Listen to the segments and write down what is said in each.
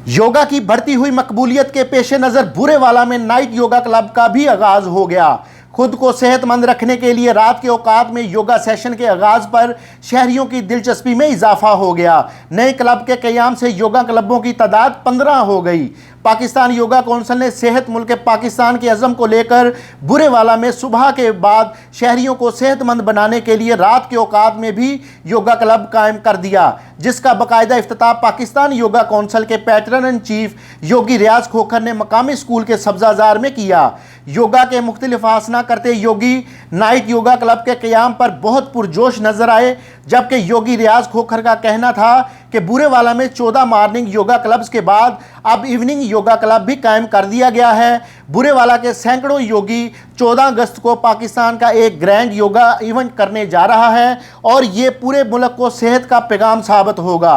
योगा की बढ़ती हुई मकबूलियत के पेश नज़र बुरेवाला में नाइट योगा क्लब का भी आगाज हो गया। खुद को सेहतमंद रखने के लिए रात के औकात में योगा सेशन के आगाज पर शहरियों की दिलचस्पी में इजाफा हो गया। नए क्लब के क़याम से योगा क्लबों की तादाद 15 हो गई। पाकिस्तान योगा कौंसिल ने सेहत मुल्क पाकिस्तान के अज़म को लेकर बुरेवाला में सुबह के बाद शहरियों को सेहतमंद बनाने के लिए रात के औकात में भी योगा क्लब कायम कर दिया, जिसका बाकायदा इफ्तिताह पाकिस्तान योगा कौंसिल के पैटर्न इन चीफ योगी रियाज खोखर ने मकामी स्कूल के सब्जाजार में किया। योगा के मुख्तलिफ आसना करते योगी नाइट योगा क्लब के क़याम पर बहुत पुरजोश नजर आए, जबकि योगी रियाज खोखर का कहना था कि बुरेवाला में 14 मॉर्निंग योगा क्लब्स के बाद अब इवनिंग योगा क्लब भी कायम कर दिया गया है। बुरेवाला के सैकड़ों योगी 14 अगस्त को पाकिस्तान का एक ग्रैंड योगा इवेंट करने जा रहा है और ये पूरे मुल्क को सेहत का पैगाम साबित होगा।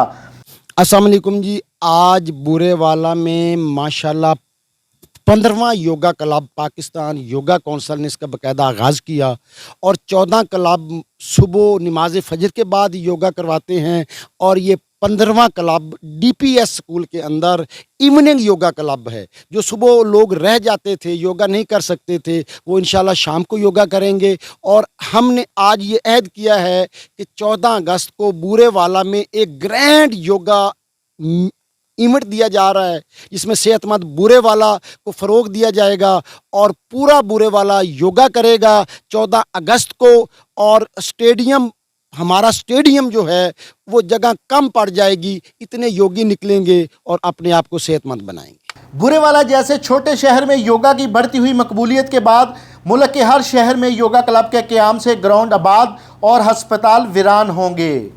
अस्सलाम वालेकुम जी। आज बुरेवाला में माशाल्लाह 15वां योगा क्लब पाकिस्तान योगा कौंसिल ने इसका बाकायदा आगाज़ किया और 14 क्लब सुबह नमाज फजर के बाद योगा करवाते हैं और ये 15वां क्लब DPS स्कूल के अंदर इवनिंग योगा क्लब है। जो सुबह लोग रह जाते थे, योगा नहीं कर सकते थे, वो इंशाल्लाह शाम को योगा करेंगे। और हमने आज ये अहद किया है कि 14 अगस्त को बुरेवाला में एक ग्रैंड योगा इवेंट दिया जा रहा है, जिसमें सेहतमंद बुरेवाला को फ़रोग दिया जाएगा और पूरा बुरेवाला योगा करेगा 14 अगस्त को। और स्टेडियम, हमारा स्टेडियम जो है वो जगह कम पड़ जाएगी, इतने योगी निकलेंगे और अपने आप को सेहतमंद बनाएंगे। बुरेवाला जैसे छोटे शहर में योगा की बढ़ती हुई मकबूलियत के बाद मुल्क के हर शहर में योगा क्लब के क़याम से ग्राउंड आबाद और हस्पताल वीरान होंगे।